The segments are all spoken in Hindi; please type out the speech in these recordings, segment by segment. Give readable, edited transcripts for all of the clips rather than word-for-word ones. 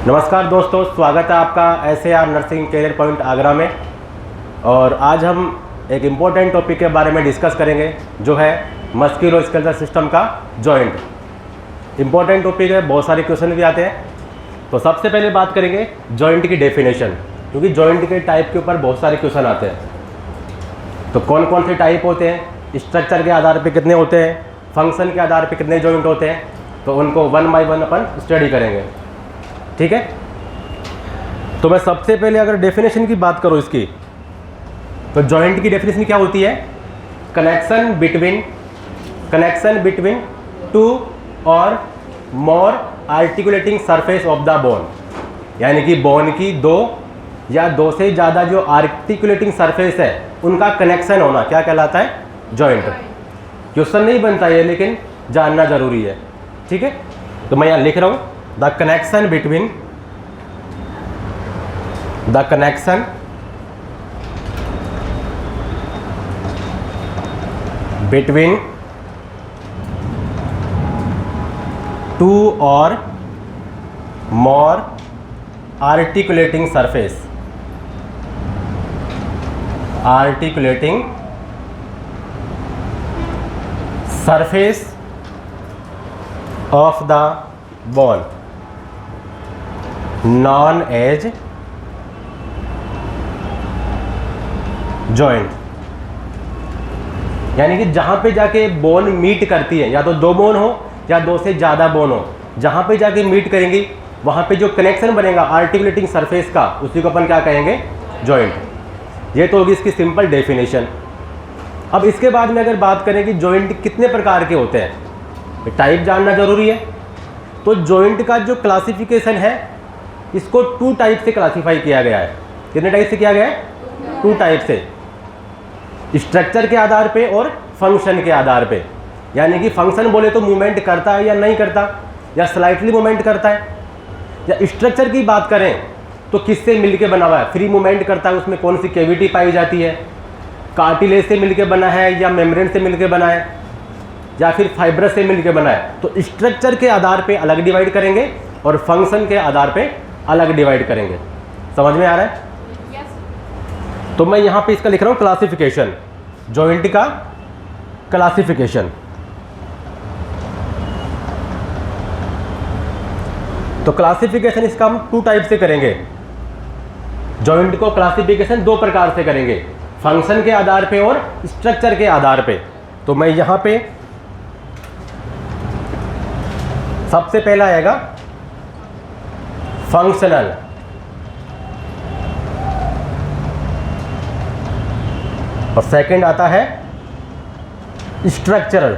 नमस्कार दोस्तों, स्वागत है आपका SAR nursing career point Agra में। और आज हम एक इम्पोर्टेंट टॉपिक के बारे में डिस्कस करेंगे जो है मस्कुलोस्केलेटल सिस्टम का जॉइंट। इम्पोर्टेंट टॉपिक है, बहुत सारे क्वेश्चन भी आते हैं। तो सबसे पहले बात करेंगे जॉइंट की डेफिनेशन, क्योंकि जॉइंट के टाइप के ऊपर बहुत सारे क्वेश्चन आते हैं। तो कौन कौन से टाइप होते हैं, स्ट्रक्चर के आधार पर कितने होते हैं, फंक्शन के आधार पर कितने जॉइंट होते हैं, तो उनको one by one upon study करेंगे, ठीक है। तो मैं सबसे पहले अगर डेफिनेशन की बात करूं इसकी, तो जॉइंट की डेफिनेशन क्या होती है? कनेक्शन बिटवीन टू और more articulating surface of the bone, यानी कि बोन की दो या दो से ज़्यादा जो आर्टिकुलेटिंग सरफेस है उनका कनेक्शन होना क्या कहलाता है? जॉइंट। क्वेश्चन नहीं बनता है लेकिन जानना जरूरी है, ठीक है। तो मैं यहाँ लिख रहा हूँ the connection between two or more articulating surface of the bone known as joint. यानी कि जहां पे जाके बोन मीट करती है, या तो दो बोन हो या दो से ज़्यादा बोन हो, जहां पे जाके मीट करेंगी वहां पे जो कनेक्शन बनेगा आर्टिकुलेटिंग सरफेस का, उसी को अपन क्या कहेंगे? जॉइंट। ये तो होगी इसकी सिंपल डेफिनेशन। अब इसके बाद में अगर बात करें कि जॉइंट कितने प्रकार के होते हैं, टाइप जानना जरूरी है। तो जॉइंट का जो क्लासिफिकेशन है इसको टू टाइप से क्लासीफाई किया गया है। कितने टाइप से किया गया है? टू टाइप से, स्ट्रक्चर के आधार पे और फंक्शन के आधार पे। यानी कि फंक्शन बोले तो मूवमेंट करता है या नहीं करता, या स्लाइटली मूवमेंट करता है। या स्ट्रक्चर की बात करें तो किससे मिलके बना हुआ है? फ्री मूवमेंट करता है, उसमें कौन सी कैविटी पाई जाती है? कार्टिलेज से मिलके बना है, या मेम्ब्रेन से मिलके बना है, या फिर फाइब्रस से मिलके बना है। तो स्ट्रक्चर के आधार पे अलग डिवाइड करेंगे और फंक्शन के आधार पे अलग डिवाइड करेंगे। समझ में आ रहा है? yes. तो मैं यहां पे इसका लिख रहा हूं क्लासिफिकेशन, जॉइंट का क्लासिफिकेशन। तो क्लासिफिकेशन इसका हम टू टाइप से करेंगे। जॉइंट को क्लासिफिकेशन दो प्रकार से करेंगे, फंक्शन के आधार पे और स्ट्रक्चर के आधार पे। तो मैं यहां पे सबसे पहला आएगा फंक्शनल, और सेकंड आता है स्ट्रक्चरल।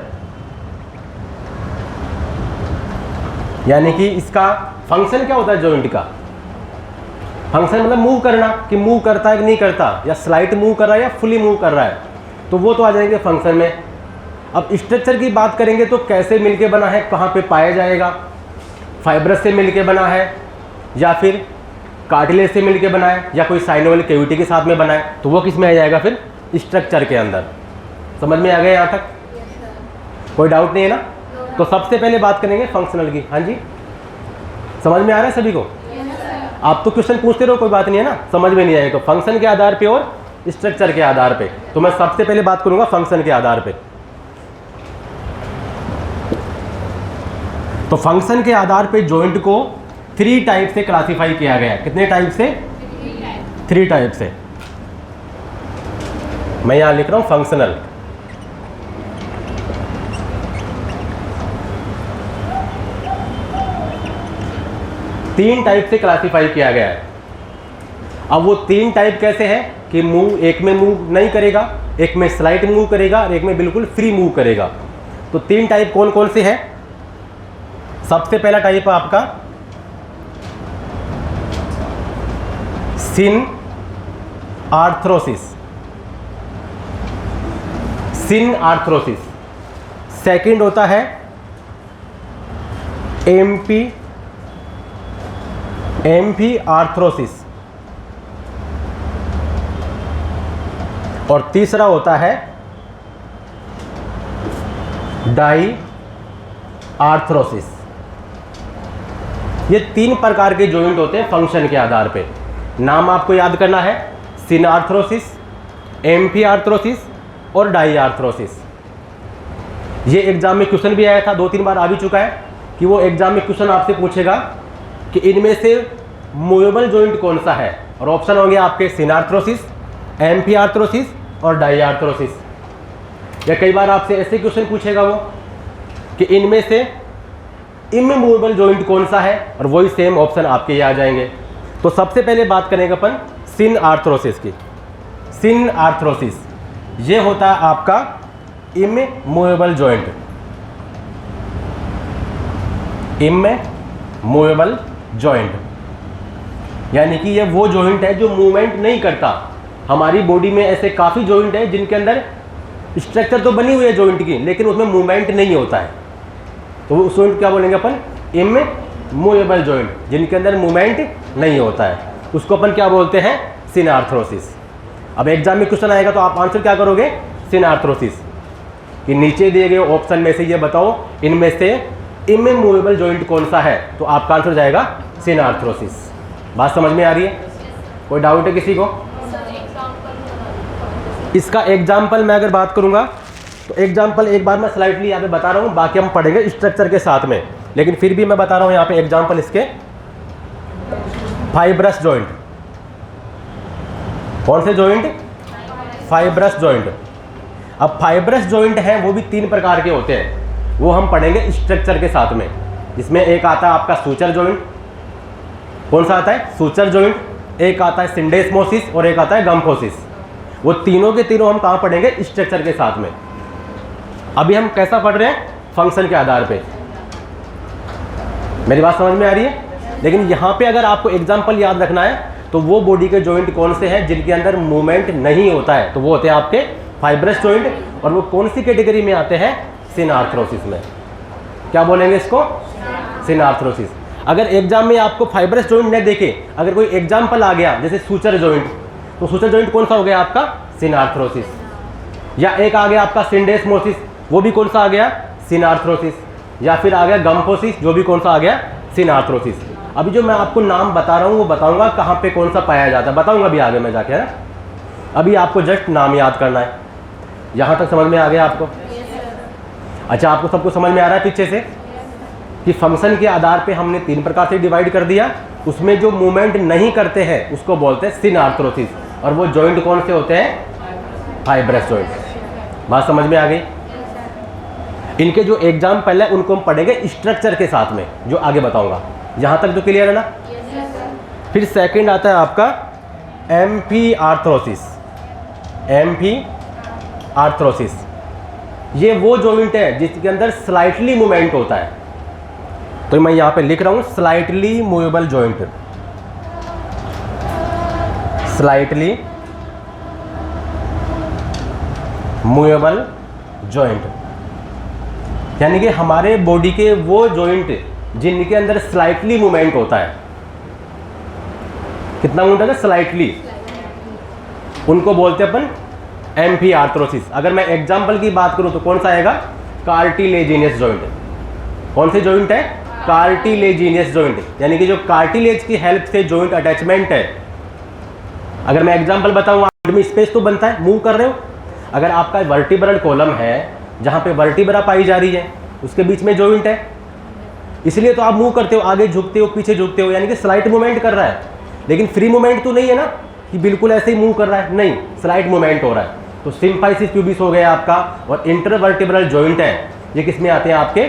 यानी कि इसका फंक्शन क्या होता है जॉइंट का? फंक्शन मतलब मूव करना, कि मूव करता है कि नहीं करता, या स्लाइट मूव कर रहा है या फुली मूव कर रहा है, तो वो तो आ जाएंगे फंक्शन में। अब स्ट्रक्चर की बात करेंगे तो कैसे मिलके बना है, कहाँ पे पाया जाएगा? फाइब्रस से मिलके बना है, या फिर कार्टिलेज से मिलके बना है, या कोई साइनोवियल कैविटी के साथ में बना है, तो वो किस में आ जाएगा? फिर स्ट्रक्चर के अंदर। समझ में आ गया यहाँ तक? कोई डाउट नहीं है ना? तो सबसे पहले बात करेंगे फंक्शनल की। हाँ जी, समझ में आ रहा है सभी को? आप तो क्वेश्चन पूछते रहो, कोई बात नहीं है ना। समझ में नहीं आएगा तो फंक्शन के आधार पे और स्ट्रक्चर के आधार पे। तो मैं सबसे पहले बात करूंगा फंक्शन के आधार पे। तो फंक्शन के आधार पे जॉइंट को थ्री टाइप से क्लासिफाई किया गया है। कितने टाइप से? थ्री टाइप से। मैं यहां लिख रहा हूं फंक्शनल। तीन टाइप से क्लासिफाई किया गया है। अब वो तीन टाइप कैसे हैं कि मूव, एक में मूव नहीं करेगा, एक में स्लाइट मूव करेगा और एक में बिल्कुल फ्री मूव करेगा। तो तीन टाइप कौन कौन से हैं? सबसे पहला टाइप है आपका सिन आर्थरोसिस। सेकंड होता है एम्फी आर्थरोसिस, और तीसरा होता है डाई आर्थरोसिस। ये 3 प्रकार के जॉइंट होते हैं फंक्शन के आधार पे। नाम आपको याद करना है, सिनआर्थ्रोसिस, एम्फीआर्थ्रोसिस और डाईआर्थ्रोसिस। ये एग्जाम में क्वेश्चन भी आया था, 2-3 बार आ भी चुका है कि वो एग्जाम में क्वेश्चन आपसे पूछेगा कि इनमें से मूवेबल जॉइंट कौन सा है, और ऑप्शन होंगे आपके सिनआर्थ्रोसिस, एम्फीआर्थ्रोसिस और डाईआर्थ्रोसिस। या कई बार आपसे ऐसे क्वेश्चन पूछेगा वो कि इनमें से इमूवेबल जॉइंट कौन सा है, और वही सेम ऑप्शन आपके ये आ जाएंगे। तो सबसे पहले बात करेंगे अपन सिनआर्थ्रोसिस की। सिनआर्थ्रोसिस ये होता है आपका इमूवेबल जॉइंट। इमूवेबल जॉइंट यानी कि ये वो जॉइंट है जो मूवमेंट नहीं करता। हमारी बॉडी में ऐसे काफ़ी जॉइंट है जिनके अंदर स्ट्रक्चर तो बनी हुई है जॉइंट की, लेकिन उसमें मूवमेंट नहीं होता है। तो उस जॉइंट क्या बोलेंगे अपन, इमूवेबल जॉइंट, जिनके अंदर मूवमेंट नहीं होता है, उसको अपन क्या बोलते हैं, सिनआर्थ्रोसिस। अब एग्जाम में क्वेश्चन आएगा तो आप आंसर क्या करोगे, सिनआर्थ्रोसिस, कि नीचे दिए गए ऑप्शन में से ये बताओ इनमें से इमूवेबल जॉइंट कौन सा है, तो आपका आंसर जाएगा सिनआर्थ्रोसिस। बात समझ में आ रही है? कोई डाउट है किसी को? इसका एग्जाम्पल मैं अगर बात करूंगा तो एग्जाम्पल एक बार मैं स्लाइडली यहाँ पे बता रहा हूँ, बाकी हम पढ़ेंगे स्ट्रक्चर के साथ में, लेकिन फिर भी मैं बता रहा हूँ यहाँ पे एग्जाम्पल इसके। फाइब्रस जॉइंट, कौन से जॉइंट, फाइब्रस जॉइंट। अब फाइब्रस जॉइंट है वो भी 3 प्रकार के होते हैं, वो हम पढ़ेंगे स्ट्रक्चर के साथ में। जिसमें एक आता है आपका सूचर जॉइंट, कौन सा आता है, सूचर जॉइंट। एक आता है सिंडेस्मोसिस और एक आता है गम्फोसिस। वो तीनों के तीनों हम कहाँ पढ़ेंगे, स्ट्रक्चर के साथ में। अभी हम कैसा पढ़ रहे हैं, फंक्शन के आधार पे। मेरी बात समझ में आ रही है? लेकिन यहाँ पे अगर आपको एग्जाम्पल याद रखना है तो वो बॉडी के जॉइंट कौन से हैं जिनके अंदर मूवमेंट नहीं होता है, तो वो होते हैं आपके फाइब्रस जॉइंट। और वो कौन सी कैटेगरी में आते हैं, सिनआर्थ्रोसिस में। क्या बोलेंगे इसको, सिनआर्थ्रोसिस। अगर एग्जाम में आपको फाइब्रस जॉइंट न देखे, अगर कोई एग्जाम्पल आ गया जैसे सूचर जॉइंट, तो सूचर जॉइंट कौन सा हो गया आपका, सिनआर्थ्रोसिस। या एक आ गया आपका सिंडेस्मोसिस, वो भी कौन सा आ गया, सिनआर्थ्रोसिस। या फिर आ गया गम्फोसिस, जो भी कौन सा आ गया, सिनआर्थ्रोसिस। अभी जो मैं आपको नाम बता रहा हूँ वो बताऊंगा कहाँ पे कौन सा पाया जाता है, बताऊंगा भी आगे मैं जाके, है ना। अभी आपको जस्ट नाम याद करना है। यहाँ तक समझ में आ गया आपको? अच्छा, आपको सबको समझ में आ रहा है पीछे से कि फंक्शन के आधार पे हमने 3 प्रकार से डिवाइड कर दिया। उसमें जो मूवमेंट नहीं करते हैं उसको बोलते हैं सिनआर्थ्रोसिस, और वो जॉइंट कौन से होते हैं, फाइब्रस जॉइंट। बात समझ में आ गई? इनके जो एग्जाम्पल है उनको हम पढ़ेंगे स्ट्रक्चर के साथ में, जो आगे बताऊंगा। यहाँ तक तो क्लियर है ना? फिर सेकंड आता है आपका एम्फीआर्थ्रोसिस। एम्फीआर्थ्रोसिस ये वो जॉइंट है जिसके अंदर स्लाइटली मूवमेंट होता है। तो मैं यहाँ पे लिख रहा हूँ slightly movable joint. Slightly movable joint यानी कि हमारे बॉडी के वो जॉइंट जिनके अंदर स्लाइटली मूवमेंट होता है। कितना मूवमेंट होता है, स्लाइटली, उनको बोलते हैं अपन एम्फीआर्थ्रोसिस। अगर मैं एग्जाम्पल की बात करूं तो कौन सा आएगा, कार्टिलेजिनियस जॉइंट। कौन से जॉइंट है, कार्टिलेजिनियस जॉइंट, यानी कि जो कार्टिलेज की हेल्प से जॉइंट अटैचमेंट है। अगर मैं एग्जाम्पल बताऊं, आप में स्पेस तो बनता है, मूव कर रहे हो। अगर आपका वर्टिब्रल कॉलम है जहां पे वर्टिब्रा पाई जा रही है, उसके बीच में जॉइंट है, इसलिए तो आप मूव करते हो, आगे झुकते हो, पीछे झुकते हो, यानी कि स्लाइट मूवमेंट कर रहा है। लेकिन फ्री मूवमेंट तो नहीं है ना कि बिल्कुल ऐसे ही मूव कर रहा है, नहीं, स्लाइट मूवमेंट हो रहा है। तो सिम्फाइसिस प्यूबिस हो गया आपका, और इंटरवर्टिब्रल जॉइंट है, ये किस में आते हैं, आपके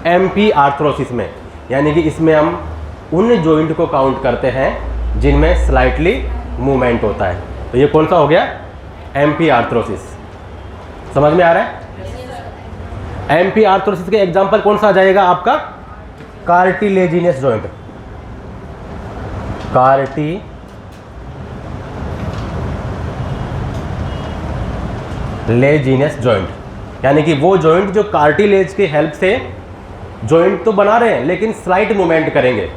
एम्फीआर्थ्रोसिस में। यानी कि इसमें हम उन जॉइंट को काउंट करते हैं जिनमें स्लाइटली मूवमेंट होता है। तो ये कौन सा हो गया, एम्फीआर्थ्रोसिस। समझ में आ रहा है? एम्फीआर्थ्रोसिस के एग्जाम्पल कौन सा आ जाएगा आपका, कार्टिलेजिनियस जॉइंट। कार्टिलेजिनियस जॉइंट यानी कि वो जॉइंट जो कार्टिलेज की हेल्प से जॉइंट तो बना रहे हैं लेकिन स्लाइट मूवमेंट करेंगे,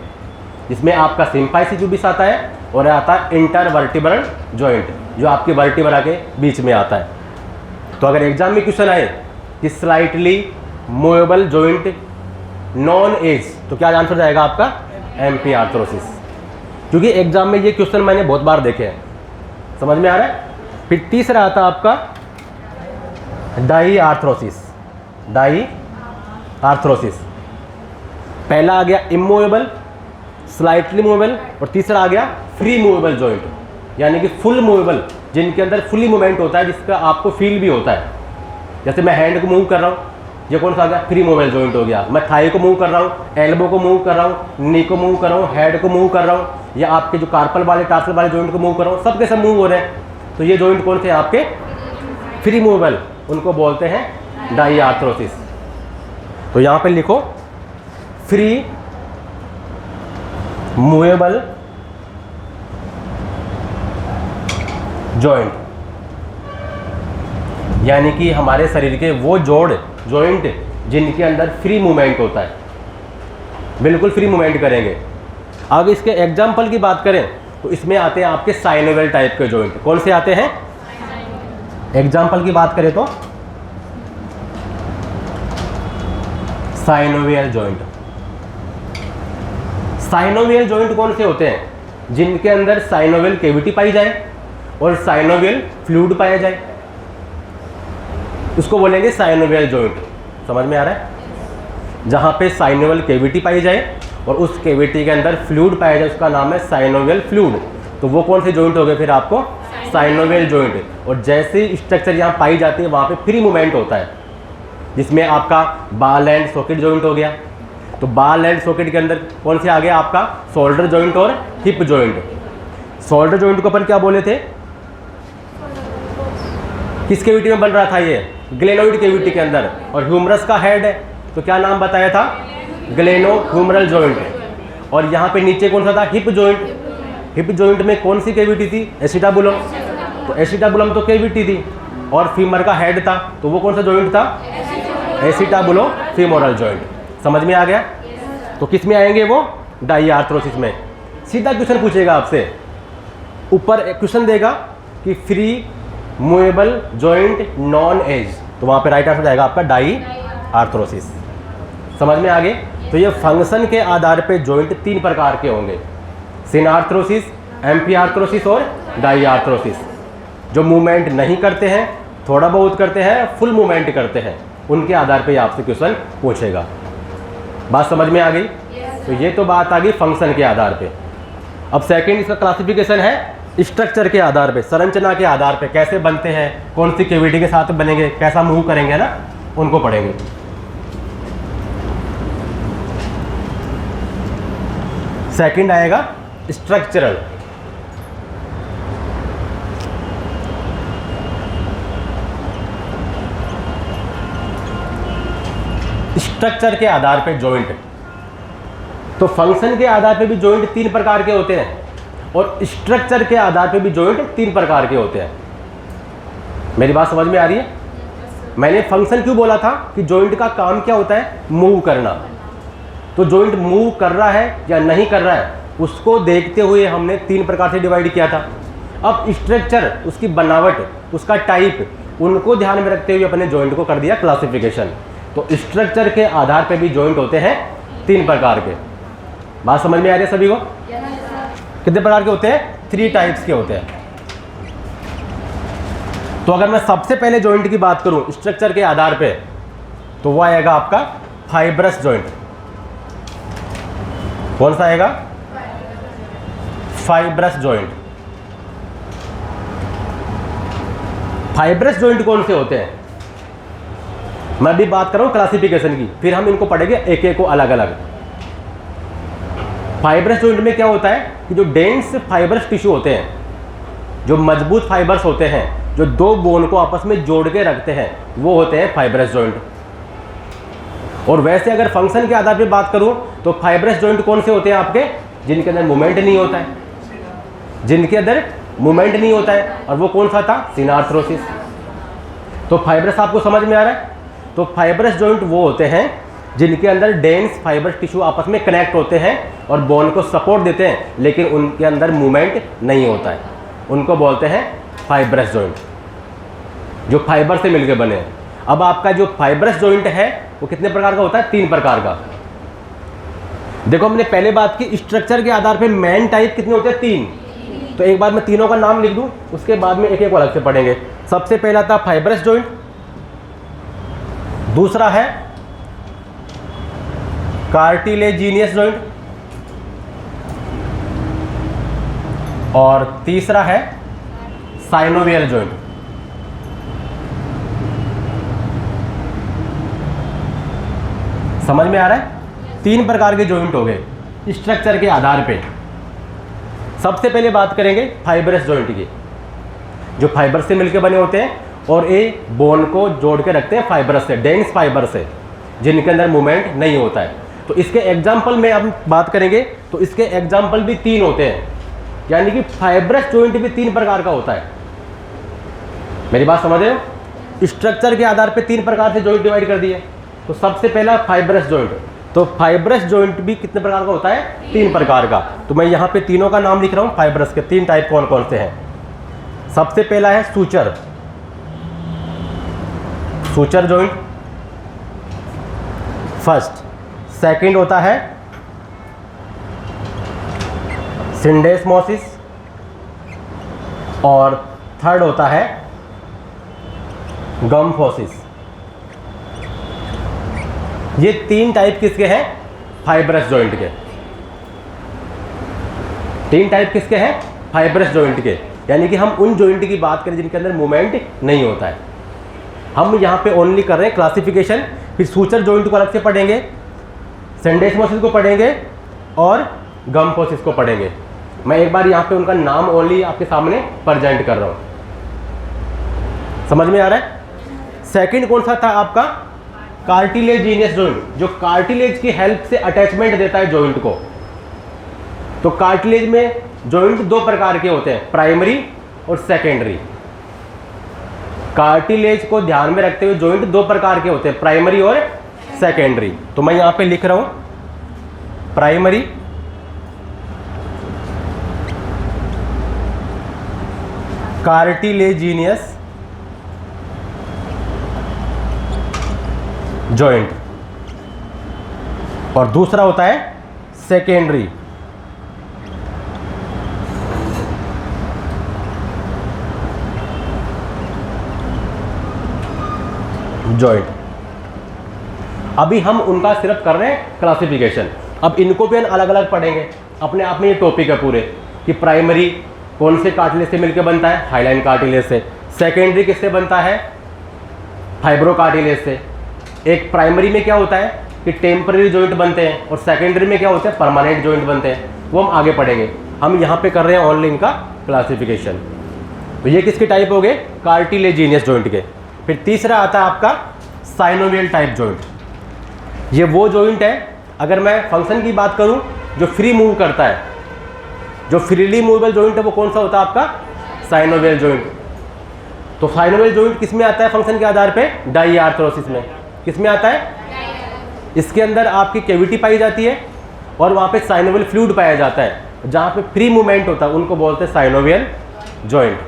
जिसमें आपका सिम्फाइसिस प्यूबिस आता है और आता है इंटरवर्टिब्रल जॉइंट, जो आपके वर्टिब्रा के बीच में आता है। तो अगर एग्जाम में क्वेश्चन आए कि slightly movable joint known as, तो क्या आंसर जाएगा आपका, एम्पी आर्थरोसिस, क्योंकि एग्जाम में ये क्वेश्चन मैंने बहुत बार देखे हैं, समझ में आ रहा है। फिर तीसरा आता आपका डाई आर्थरोसिस। डाई आर्थरोसिस, पहला आ गया इमूवेबल, स्लाइटली मूवेबल, और तीसरा आ गया फ्री मूवेबल जॉइंट, यानी कि फुल मूवेबल, जिनके अंदर फुली मूवमेंट होता है, जिसका आपको फील भी होता है। जैसे मैं हैंड को मूव कर रहा हूँ, ये कौन सा आ गया, फ्री मूवेबल जॉइंट हो गया। मैं थाई को मूव कर रहा हूँ, एल्बो को मूव कर रहा हूँ, नी को मूव कर रहा हूँ, हेड को मूव कर रहा हूँ, या आपके जो कार्पल वाले टार्सल वाले जॉइंट को मूव कर रहा हूँ, सब के सब मूव हो रहे हैं। तो ये जॉइंट कौन से हैं आपके, फ्री मूवेबल, उनको बोलते हैं डाई आर्थरोसिस। तो यहाँ पे लिखो फ्री मूवेबल जॉइंट, यानी कि हमारे शरीर के वो जॉइंट जिनके अंदर फ्री मूवमेंट होता है, बिल्कुल फ्री मूवमेंट करेंगे। अब इसके एग्जाम्पल की बात करें तो इसमें आते हैं आपके साइनोवियल टाइप के जॉइंट। कौन से आते हैं, एग्जाम्पल की बात करें तो साइनोवियल जॉइंट। साइनोवियल जॉइंट कौन से होते हैं, जिनके अंदर साइनोवियल कैविटी पाई जाए और साइनोवियल फ्लूइड पाया जाए, उसको बोलेंगे साइनोवियल जॉइंट। समझ में आ रहा है, जहां पे साइनोवियल कैविटी पाई जाए और उस कैविटी के अंदर फ्लूइड पाया जाए, उसका नाम है साइनोवियल फ्लूइड। तो वो कौन से जॉइंट हो गए फिर आपको, साइनोवियल जॉइंट। और जैसे स्ट्रक्चर यहाँ पाई जाती है वहाँ पे फ्री मूवमेंट होता है, जिसमें आपका बॉल एंड सॉकेट जॉइंट हो गया। तो बॉल एंड सॉकेट के अंदर कौन से आ गया आपका, शोल्डर जॉइंट और हिप जॉइंट। शोल्डर जॉइंट को अपन क्या बोले थे, किस कैविटी में बन रहा था ये, ग्लेनोइड कैविटी के अंदर, और ह्यूमरस का हेड है, तो क्या नाम बताया था, ग्लेनो ह्यूमरल जॉइंट। और यहाँ पे नीचे कौन सा था, हिप जॉइंट। हिप जॉइंट में कौन सी कैविटी थी, एसिटाबुलम। तो एसिटाबुलम तो कैविटी थी, और फीमर का हेड था, तो वो कौन सा जॉइंट था, एसिटाबुलो फीमोरल जॉइंट। समझ में आ गया। तो किस में आएंगे वो, डाई आर्थरोसिस में। सीधा क्वेश्चन पूछेगा आपसे, ऊपर क्वेश्चन देगा कि free movable joint known as, तो वहाँ पे राइट आंसर जाएगा आपका डाई आर्थरोसिस। समझ में आ गए। तो ये फंक्शन के आधार पे जॉइंट 3 प्रकार के होंगे, सिनार्थरोसिस, एम्फी आर्थरोसिस और डाई आर्थरोसिस। जो मूवमेंट नहीं करते हैं, थोड़ा बहुत करते हैं, फुल मूवमेंट करते हैं, उनके आधार पे आपसे क्वेश्चन पूछेगा। बात समझ में आ गई। तो ये तो बात आ गई फंक्शन के आधार पे। अब सेकंड इसका क्लासिफिकेशन है स्ट्रक्चर के आधार पे, संरचना के आधार पे, कैसे बनते हैं, कौन सी कैविटी के साथ बनेंगे, कैसा मूव करेंगे ना, उनको पढ़ेंगे। सेकंड आएगा स्ट्रक्चरल। स्ट्रक्चर के आधार पे जॉइंट, तो फंक्शन के आधार पे भी जॉइंट 3 प्रकार के होते हैं और स्ट्रक्चर के आधार पे भी जॉइंट 3 प्रकार के होते हैं। मेरी बात समझ में आ रही है। मैंने फंक्शन क्यों बोला था कि जॉइंट का काम क्या होता है, मूव करना। तो जॉइंट मूव कर रहा है या नहीं कर रहा है, उसको देखते हुए हमने 3 प्रकार से डिवाइड किया था। अब स्ट्रक्चर, उसकी बनावट, उसका टाइप, उनको ध्यान में रखते हुए अपने जॉइंट को कर दिया क्लासिफिकेशन। तो स्ट्रक्चर के आधार पे भी जॉइंट होते हैं 3 प्रकार के। बात समझ में आ रही है सभी को। कितने प्रकार के होते हैं, 3 टाइप्स के होते हैं। तो अगर मैं सबसे पहले जॉइंट की बात करूं स्ट्रक्चर के आधार पे, तो वो आएगा आपका फाइब्रस जॉइंट। कौन सा आएगा, फाइब्रस जॉइंट। फाइब्रस जॉइंट कौन से होते हैं, मैं भी बात कर रहा हूं क्लासिफिकेशन की, फिर हम इनको पढ़ेंगे एक एक को अलग अलग। फाइब्रस जॉइंट में क्या होता है कि जो डेंस फाइबर्स टिश्यू होते हैं, जो मजबूत फाइबर्स होते हैं, जो 2 बोन को आपस में जोड़ के रखते हैं, वो होते हैं फाइब्रस जॉइंट। और वैसे अगर फंक्शन के आधार पर बात करूं तो फाइब्रस जॉइंट कौन से होते हैं आपके, जिनके अंदर मूवमेंट नहीं होता है, जिनके अंदर मूवमेंट नहीं होता है, और वो कौन सा था, सिनार्थरोसिस। तो फाइब्रस आपको समझ में आ रहा है। तो फाइब्रस जॉइंट वो होते हैं जिनके अंदर डेंस फाइबर टिश्यू आपस में कनेक्ट होते हैं और बोन को सपोर्ट देते हैं, लेकिन उनके अंदर मूवमेंट नहीं होता है, उनको बोलते हैं फाइब्रस जॉइंट, जो फाइबर से मिलकर बने हैं। अब आपका जो फाइब्रस जॉइंट है वो कितने प्रकार का होता है, 3 प्रकार का। देखो हमने पहले बात की स्ट्रक्चर के आधार पे मेन टाइप कितने होते हैं, 3। तो एक बार मैं तीनों का नाम लिख दूं, उसके बाद में एक एक अलग से पढ़ेंगे। सबसे पहला था फाइब्रस जॉइंट, दूसरा है कार्टिलेजिनियस जॉइंट, और तीसरा है साइनोवियल जॉइंट। समझ में आ रहा है? 3 प्रकार के जॉइंट हो गए स्ट्रक्चर के आधार पे। सबसे पहले बात करेंगे फाइब्रस जॉइंट की, जो फाइबर से मिलकर बने होते हैं और ये बोन को जोड़ के रखते हैं फाइबर से, डेंस फाइबर से, जिनके अंदर मूवमेंट नहीं होता है। तो इसके एग्जाम्पल में हम बात करेंगे तो इसके एग्जाम्पल भी 3 होते हैं, यानी कि फाइब्रस जॉइंट भी 3 प्रकार का होता है। मेरी बात समझ रहे हो? स्ट्रक्चर के आधार पे 3 प्रकार से जॉइंट डिवाइड कर दिए। तो सबसे पहला फाइब्रस जॉइंट, तो फाइब्रस जॉइंट भी कितने प्रकार का होता है, 3 प्रकार का। तो मैं यहाँ पे तीनों का नाम लिख रहा हूँ, फाइब्रस के 3 टाइप कौन कौन से हैं। सबसे पहला है suture, suture joint first. Second होता है सिंडेस्मोसिस, और थर्ड होता है गम्फोसिस। ये 3 टाइप किसके हैं, फाइब्रस जॉइंट के। 3 टाइप किसके हैं, फाइब्रस जॉइंट के, यानी कि हम उन जॉइंट की बात करें जिनके अंदर मूवमेंट नहीं होता है। हम यहाँ पे ओनली कर रहे हैं क्लासिफिकेशन। फिर सूचर जॉइंट को अलग से पढ़ेंगे, सिंडेस्मोसिस को पढ़ेंगे और गम्फोसिस को पढ़ेंगे। मैं एक बार यहाँ पे उनका नाम ओनली आपके सामने प्रेजेंट कर रहा हूँ। समझ में आ रहा है? सेकंड कौन सा था आपका, कार्टिलेजिनियस जॉइंट, जो कार्टिलेज की हेल्प से अटैचमेंट देता है जॉइंट को। तो कार्टिलेज में जॉइंट 2 प्रकार के होते हैं, प्राइमरी और सेकेंडरी। कार्टिलेज को ध्यान में रखते हुए जॉइंट 2 प्रकार के होते हैं, प्राइमरी और सेकेंडरी। तो मैं यहां पे लिख रहा हूं प्राइमरी, कार्टिलेजिनियस जॉइंट, और दूसरा होता है सेकेंडरी जॉइंट। अभी हम उनका सिर्फ कर रहे हैं क्लासिफिकेशन। अब इनको भी हम अलग अलग पढ़ेंगे, अपने आप में ये टॉपिक है पूरे, कि प्राइमरी कौन से कार्टिलेज से मिलकर बनता है, हाइलाइन कार्टिलेज से। सेकेंडरी किससे बनता है, फाइब्रो कार्टिलेज से। एक प्राइमरी में क्या होता है कि टेम्पररी जॉइंट बनते हैं, और सेकेंडरी में क्या होता है, परमानेंट जॉइंट बनते हैं। वो हम आगे पढ़ेंगे। हम यहाँ पे कर रहे हैं ओनली इनका क्लासिफिकेशन। तो ये किसके टाइप हो गए, कार्टिलेजिनियस जॉइंट के। फिर तीसरा आता है आपका साइनोवियल टाइप जॉइंट। ये वो जॉइंट है, अगर मैं फंक्शन की बात करूं, जो फ्री मूव करता है, जो फ्रीली मूवेबल जॉइंट है, वो कौन सा होता है आपका, साइनोवियल जॉइंट। तो साइनोवियल जॉइंट किस में आता है फंक्शन के आधार पे, डाईआर्थरोसिस में। किस में आता है, इसके अंदर आपकी कैविटी पाई जाती है और वहाँ पे साइनोवियल फ्लूइड पाया जाता है, जहाँ पे फ्री मूवमेंट होता है उनको बोलते हैं साइनोवियल जॉइंट।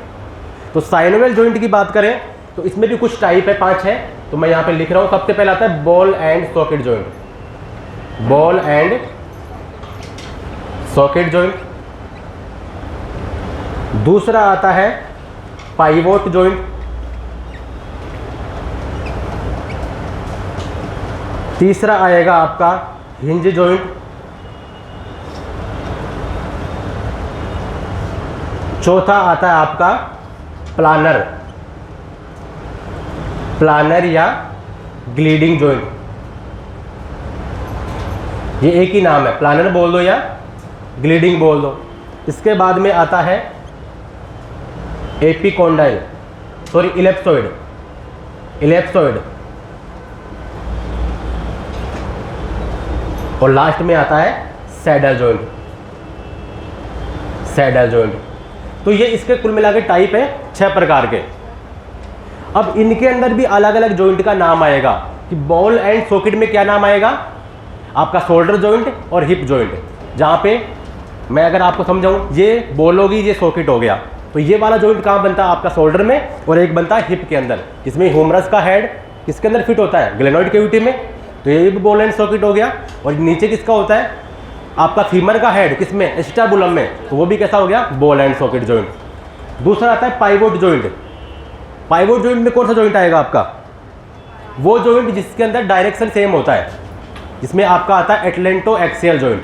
तो साइनोवियल जॉइंट की बात करें तो इसमें भी कुछ टाइप है, 5 है। तो मैं यहाँ पे लिख रहा हूँ। सबसे पहला आता है ball and socket joint, ball and socket joint. दूसरा आता है पाइवोट जॉइंट। तीसरा आएगा आपका हिंज जॉइंट। चौथा आता है आपका प्लानर, प्लानर या ग्लीडिंग जॉइंट। ये एक ही नाम है, प्लानर बोल दो या ग्लीडिंग बोल दो। इसके बाद में आता है एपिकोंडाइल, सॉरी इलेप्सोइड, इलेप्सोइड। और लास्ट में आता है सैडल जॉइंट, सैडल जॉइंट। तो ये इसके कुल मिला के टाइप है 6 प्रकार के। अब इनके अंदर भी अलग अलग जॉइंट का नाम आएगा कि बॉल एंड सॉकेट में क्या नाम आएगा आपका, शोल्डर जॉइंट और हिप जॉइंट। जहाँ पे मैं अगर आपको समझाऊं, ये बॉल होगी, ये सॉकेट हो गया, तो ये वाला जॉइंट कहाँ बनता है आपका, शोल्डर में, और एक बनता है हिप के अंदर, जिसमें ह्यूमरस का हेड किसके अंदर फिट होता है, ग्लेनोइड कैविटी में। तो ये भी बॉल एंड सॉकेट हो गया। और नीचे किसका होता है, आपका फीमर का हेड किसमें, एस्टेबुलम में, तो वो भी कैसा हो गया, बॉल एंड सॉकेट जॉइंट। दूसरा आता है पाइवोट जॉइंट। पाइवोट जॉइंट में कौन सा जॉइंट आएगा आपका, वो जॉइंट जिसके अंदर डायरेक्शन सेम होता है, जिसमें आपका आता है एटलेंटो एक्सियल जॉइंट,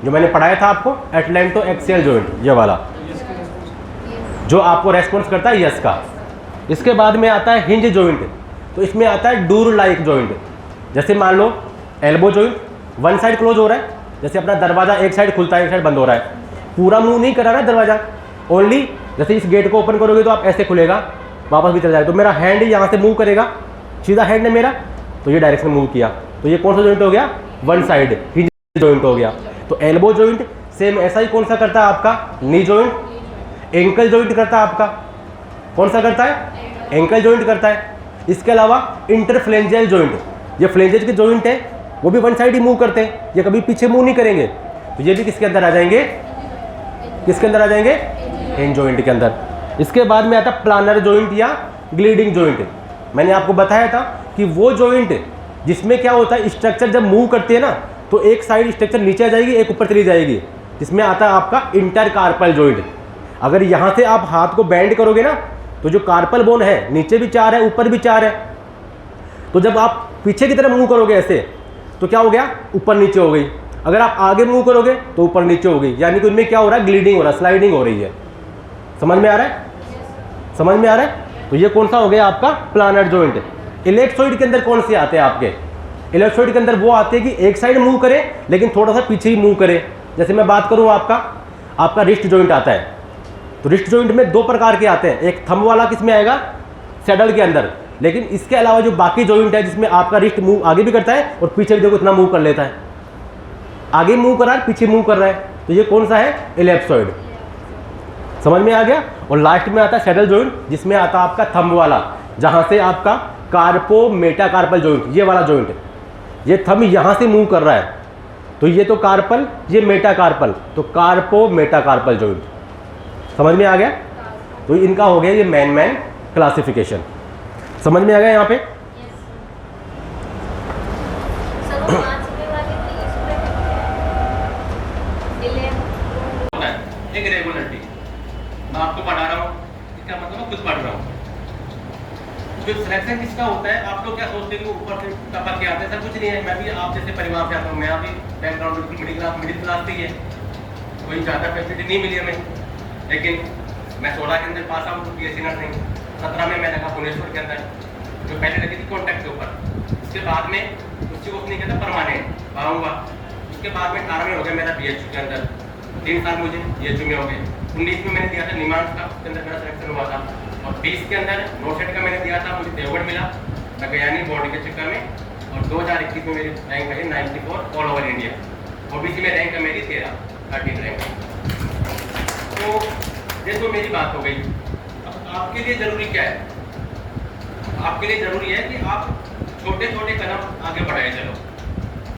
जो मैंने पढ़ाया था आपको, एटलेंटो एक्सियल जॉइंट, ये वाला जो आपको रेस्पॉन्स करता है यस का। इसके बाद में आता है हिंज जॉइंट, तो इसमें आता है डूर लाइक जॉइंट। जैसे मान लो elbow joint, one side close हो रहा है, जैसे अपना दरवाजा एक साइड खुलता है एक साइड बंद हो रहा है, पूरा मूव नहीं करा रहा है दरवाजा, ओनली जैसे इस गेट को ओपन करोगे तो आप ऐसे खुलेगा, वापस भी चला जाएगा, तो मेरा हैंड यहाँ से मूव करेगा, सीधा हैंड है मेरा, तो ये डायरेक्शन मूव किया, तो ये कौन सा जॉइंट हो गया, वन साइड हिंज जॉइंट हो गया। तो एल्बो जॉइंट सेम ऐसा ही कौन सा करता है आपका, नी जॉइंट। एंकल जॉइंट करता है आपका, कौन सा करता है, एंकल जॉइंट करता है। इसके अलावा इंटरफ्लेंजियल जॉइंट, ये फ्लेंजेज के जॉइंट है, वो भी वन साइड ही मूव करते हैं, ये कभी पीछे मूव नहीं करेंगे, तो ये भी किसके अंदर आ जाएंगे, किसके अंदर आ जाएंगे, हिंज जॉइंट के अंदर। इसके बाद में आता है प्लानर जॉइंट या ग्लीडिंग जॉइंट। मैंने आपको बताया था कि वो जॉइंट जिसमें क्या होता है, स्ट्रक्चर जब मूव करती है ना, तो एक साइड स्ट्रक्चर नीचे आ जाएगी, एक ऊपर चली जाएगी, जिसमें आता है आपका इंटरकार्पल जॉइंट। अगर यहाँ से आप हाथ को बैंड करोगे ना, तो जो कार्पल बोन है नीचे भी 4 है ऊपर भी 4 है, तो जब आप पीछे की तरफ मूव करोगे ऐसे, तो क्या हो गया, ऊपर नीचे हो गई। अगर आप आगे मूव करोगे तो ऊपर नीचे हो गई, यानी कि उनमें क्या हो रहा है, ग्लीडिंग हो रहा है, स्लाइडिंग हो रही है। समझ में आ रहा है, समझ में आ रहा है। तो ये कौन सा हो गया आपका, प्लानर जॉइंट। इलेप्सॉइड के अंदर कौन से आते हैं आपके, इलेप्सॉइड के अंदर वो आते हैं कि एक साइड मूव करे लेकिन थोड़ा सा पीछे ही मूव करे। जैसे मैं बात करूँ आपका रिस्ट जॉइंट आता है, तो रिस्ट जॉइंट में 2 प्रकार के आते हैं, एक थंब वाला किसमें आएगा, सैडल के अंदर, लेकिन इसके अलावा जो बाकी जॉइंट है जिसमें आपका रिस्ट मूव आगे भी करता है और पीछे भी देखो इतना मूव कर लेता है, आगे मूव कर रहा है पीछे मूव कर रहा है, तो ये कौन सा है, इलेप्सॉइड। समझ में आ गया। और लास्ट में आता है सैडल जॉइंट, जिसमें आता है आपका थंब वाला, जहां से आपका कार्पो मेटाकार्पल जॉइंट, ये वाला जॉइंट, ये थंब यहां से मूव कर रहा है, तो ये तो कार्पल, ये मेटाकार्पल, तो कार्पो मेटाकार्पल जॉइंट। समझ में आ गया। तो इनका हो गया ये मैन क्लासिफिकेशन। समझ में आ गया यहाँ पे। एक रेगुलरिटी मैं आपको पढ़ा रहा हूँ, इसका मतलब मैं खुद पढ़ रहा हूँ। जो सिलेक्शन किसका होता है, आप लोग क्या सोचते हैं कि ऊपर से टपक के आते हैं, ऐसा कुछ नहीं है। मैं भी आप जैसे परिवार से आता हूँ, मैं भी बैकग्राउंड बिल्कुल मिडिल क्लास से ही है, कोई ज़्यादा फैसिलिटी नहीं मिली हमें, लेकिन मैं 16 के अंदर पास आउट BSc नर्सिंग, 17 में मैं लगा भुवनेश्वर के अंदर, जो पहले लगी थी कॉन्टैक्ट के ऊपर। उसके बाद में उसकी वो नहीं कहता परमानेंट पाऊँगा। उसके बाद में 18 में हो गया मेरा BHU के अंदर, 3 साल मुझे BHU में हो गए। 19 में मैंने दिया था निमांस का, उसके अंदर मेरा सिलेक्शन हुआ था, और 20 के अंदर नोसेट का मैंने दिया था, मुझे देवगढ़ मिला, मैं गया नहीं बोर्ड के चक्कर में। और 2021 में मेरी रैंक आई 94 ऑल ओवर इंडिया, OBC में रैंक है मेरी 13 रैंक। तो ये तो मेरी बात हो गई। अब आपके लिए ज़रूरी क्या है, आपके लिए ज़रूरी है कि आप छोटे छोटे कदम आगे बढ़ाए चलो।